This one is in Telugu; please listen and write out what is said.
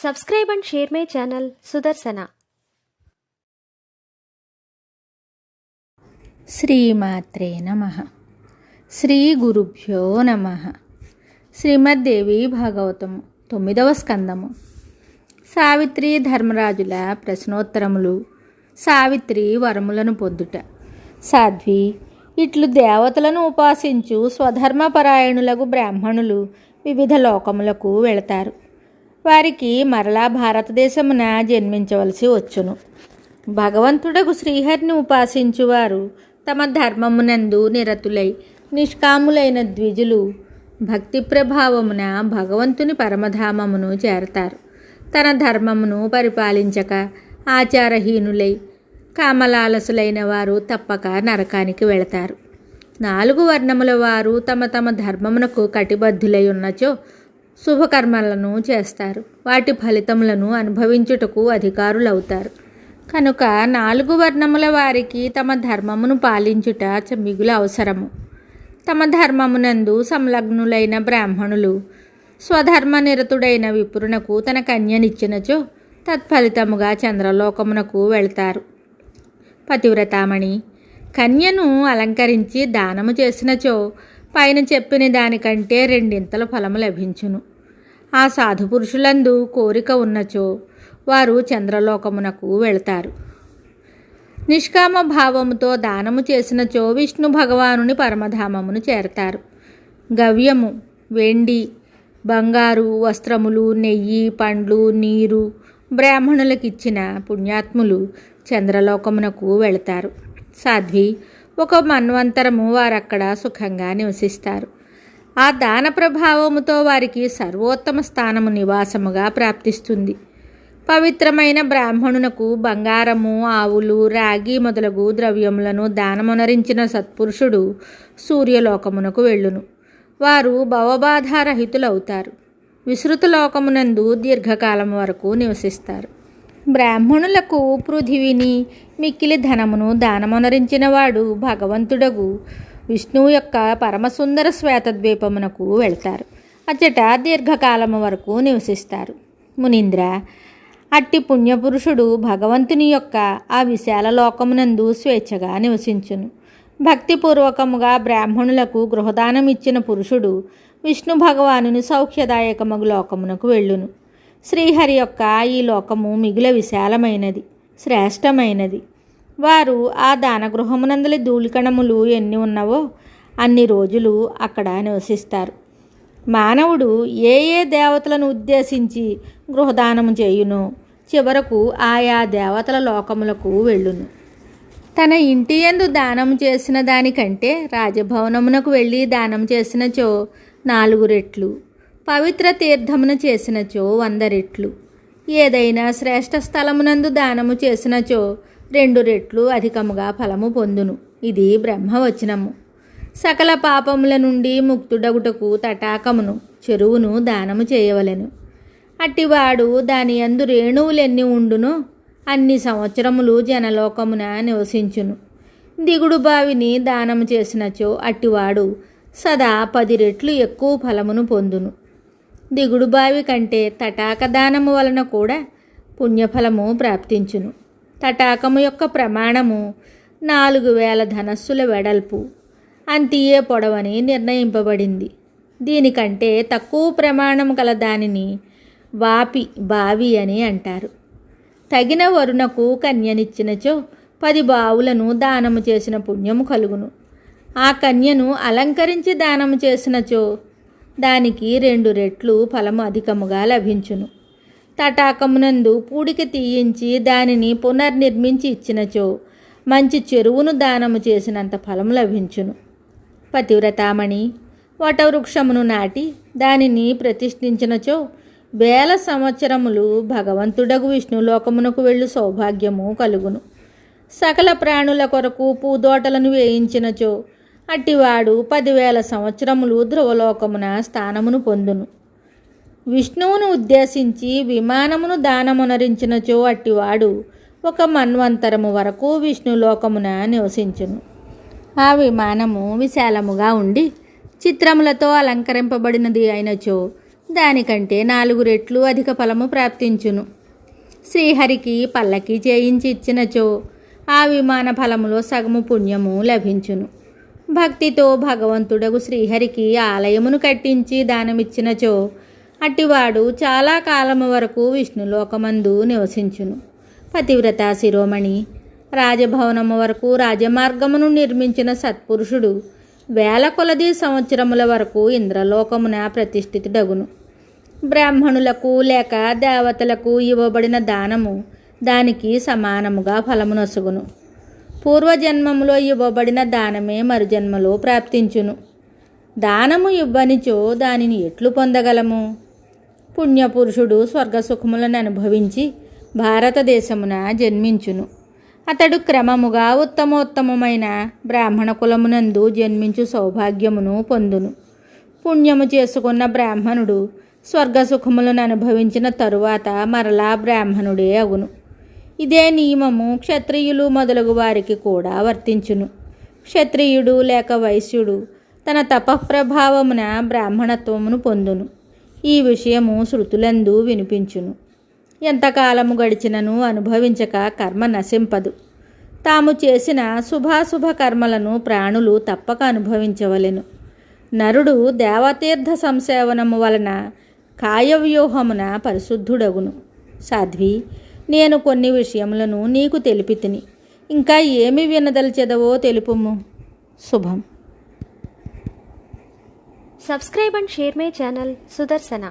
Subscribe and share my channel Sudarsana. శ్రీమాత్రే నమః. శ్రీ గురుభ్యో నమః. శ్రీమద్దేవి భాగవతము 9వ స్కందము. సావిత్రి ధర్మరాజుల ప్రశ్నోత్తరములు. సావిత్రి వరములను పొందుట. సాధ్వి, ఇట్లు దేవతలను ఉపాసించు స్వధర్మపరాయణులకు బ్రాహ్మణులు వివిధ లోకములకు వెళతారు. వారికి మరలా భారతదేశమున జన్మించవలసి వచ్చును. భగవంతుడకు శ్రీహరిని ఉపాసించువారు తమ ధర్మమునందు నిరతులై నిష్కాములైన ద్విజులు భక్తి ప్రభావమున భగవంతుని పరమధామమును చేరతారు. తన ధర్మమును పరిపాలించక ఆచారహీనులై కామలాలసులైన వారు తప్పక నరకానికి వెళతారు. 4 వర్ణముల వారు తమ తమ ధర్మమునకు కటిబద్ధులై ఉన్నచో శుభకర్మలను చేస్తారు. వాటి ఫలితములను అనుభవించుటకు అధికారులవుతారు. కనుక 4 వర్ణముల వారికి తమ ధర్మమును పాలించుట మిగుల అవసరము. తమ ధర్మమునందు సంలగ్నులైన బ్రాహ్మణులు స్వధర్మనిరతుడైన విప్రునకు తన కన్యనిచ్చినచో తత్ఫలితముగా చంద్రలోకమునకు వెళ్తారు. పతివ్రతామణి, కన్యను అలంకరించి దానము చేసినచో పైన చెప్పిన దానికంటే 2 ఫలము లభించును. ఆ సాధుపురుషులందు కోరిక ఉన్నచో వారు చంద్రలోకమునకు వెళతారు. నిష్కామ భావముతో దానము చేసినచో విష్ణు భగవానుని పరమధామమును చేరతారు. గవ్యము, వెండి, బంగారు, వస్త్రములు, నెయ్యి, పండ్లు, నీరు బ్రాహ్మణులకిచ్చిన పుణ్యాత్ములు చంద్రలోకమునకు వెళతారు. సాధ్వి, ఒక మన్వంతరము వారక్కడ సుఖంగా నివసిస్తారు. ఆ దాన ప్రభావముతో వారికి సర్వోత్తమ స్థానము నివాసముగా ప్రాప్తిస్తుంది. పవిత్రమైన బ్రాహ్మణునకు బంగారము, ఆవులు, రాగి మొదలగు ద్రవ్యములను దానమునరించిన సత్పురుషుడు సూర్యలోకమునకు వెళ్ళును. వారు భవబాధారహితులవుతారు. విస్తృతలోకమునందు దీర్ఘకాలం వరకు నివసిస్తారు. బ్రాహ్మణులకు పృథివిని మిక్కిలి ధనమును దానమునరించిన వాడు భగవంతుడగు విష్ణువు యొక్క పరమసుందర శ్వేతద్వీపమునకు వెళ్తారు. అచ్చట దీర్ఘకాలము వరకు నివసిస్తారు. మునీంద్ర, అట్టి పుణ్యపురుషుడు భగవంతుని యొక్క ఆ విశాల లోకమునందు స్వేచ్ఛగా నివసించును. భక్తిపూర్వకముగా బ్రాహ్మణులకు గృహదానం ఇచ్చిన పురుషుడు విష్ణు భగవానుని సౌఖ్యదాయకమగు లోకమునకు వెళ్ళును. శ్రీహరి యొక్క ఈ లోకము మిగుల విశాలమైనది, శ్రేష్టమైనది. వారు ఆ దానగృహమునందలి ధూళికణములు ఎన్ని ఉన్నవో అన్ని రోజులు అక్కడ నివసిస్తారు. మానవుడు ఏ ఏ దేవతలను ఉద్దేశించి గృహదానము చేయునో చివరకు ఆయా దేవతల లోకములకు వెళ్ళును. తన ఇంటి యందు దానం చేసిన దానికంటే రాజభవనమునకు వెళ్ళి దానం చేసినచో 4 రెట్లు, పవిత్ర తీర్థమున చేసినచో 100 రెట్లు, ఏదైనా శ్రేష్ఠ స్థలమునందు దానము చేసినచో 2 రెట్లు అధికముగా ఫలము పొందును. ఇది బ్రహ్మవచనము. సకల పాపముల నుండి ముక్తుడగుటకు తటాకమును, చెరువును దానము చేయవలెను. అట్టివాడు దాని యందు రేణువులెన్ని ఉండునో అన్ని సంవత్సరములు జనలోకమున నివసించును. దిగుడు బావిని దానము చేసినచో అట్టివాడు సదా 10 రెట్లు ఎక్కువ ఫలమును పొందును. దిగుడు బావి కంటే తటాక దానము వలన కూడా పుణ్యఫలము ప్రాప్తించును. తటాకము యొక్క ప్రమాణము 4000 ధనస్సుల వెడల్పు, అంతియే పొడవని నిర్ణయింపబడింది. దీనికంటే తక్కువ ప్రమాణము కల దానిని బావి అని అంటారు. తగిన వరునకు కన్యనిచ్చినచో 10 బావులను దానము చేసిన పుణ్యము కలుగును. ఆ కన్యను అలంకరించి దానము చేసినచో దానికి 2 రెట్లు ఫలము అధికముగా లభించును. తటాకమునందు పూడిక తీయించి దానిని పునర్నిర్మించి ఇచ్చినచో మంచి చెరువును దానము చేసినంత ఫలము లభించును. పతివ్రతామణి, వటవృక్షమును నాటి దానిని ప్రతిష్ఠించినచో 1000 సంవత్సరములు భగవంతుడగు విష్ణులోకమునకు వెళ్ళు సౌభాగ్యము కలుగును. సకల ప్రాణుల కొరకు పూదోటలను వేయించినచో అట్టివాడు 10,000 సంవత్సరములు ధ్రువలోకమున స్థానమును పొందును. విష్ణువును ఉద్దేశించి విమానమును దానమునరించినచో అట్టివాడు 1 మన్వంతరము వరకు విష్ణులోకమున నివసించును. ఆ విమానము విశాలముగా ఉండి చిత్రములతో అలంకరింపబడినది అయినచో దానికంటే 4 రెట్లు అధిక ఫలము ప్రాప్తించును. శ్రీహరికి పల్లకి చేయించి ఇచ్చినచో ఆ విమాన ఫలములో సగము పుణ్యము లభించును. భక్తితో భగవంతుడగు శ్రీహరికి ఆలయమును కట్టించి దానమిచ్చినచో అట్టివాడు చాలా కాలము వరకు విష్ణులోకమందు నివసించును. పతివ్రత శిరోమణి రాజభవనము వరకు రాజమార్గమును నిర్మించిన సత్పురుషుడు వేల కొలది సంవత్సరముల వరకు ఇంద్రలోకమున ప్రతిష్ఠితుడగును. బ్రాహ్మణులకు లేక దేవతలకు ఇవ్వబడిన దానము దానికి సమానముగా ఫలమునొసగును. పూర్వజన్మములో ఇవ్వబడిన దానమే మరుజన్మలో ప్రాప్తించును. దానము ఇవ్వనిచో దానిని ఎట్లు పొందగలము? పుణ్యపురుషుడు స్వర్గసుఖములను అనుభవించి భారతదేశమున జన్మించును. అతడు క్రమముగా ఉత్తమోత్తమమైన బ్రాహ్మణ కులమునందు జన్మించు సౌభాగ్యమును పొందును. పుణ్యము చేసుకున్న బ్రాహ్మణుడు స్వర్గసుఖములను అనుభవించిన తరువాత మరలా బ్రాహ్మణుడే అగును. ఇదే నియమము క్షత్రియులు మొదలగు వారికి కూడా వర్తించును. క్షత్రియుడు లేక వైశ్యుడు తన తపఃప్రభావమున బ్రాహ్మణత్వమును పొందును. ఈ విషయము శృతులందు వినిపించును. ఎంతకాలము గడిచినను అనుభవించక కర్మ నశింపదు. తాము చేసిన శుభాశుభ కర్మలను ప్రాణులు తప్పక అనుభవించవలెను. నరుడు దేవతీర్థ సంసేవనము వలన కాయవ్యూహమున పరిశుద్ధుడగును. సాధ్వి, నేను కొన్ని విషయములను నీకు తెలిపితిని. ఇంకా ఏమి వినదలిచెదవో తెలుపుము. శుభం. Subscribe and share my channel Sudarsana.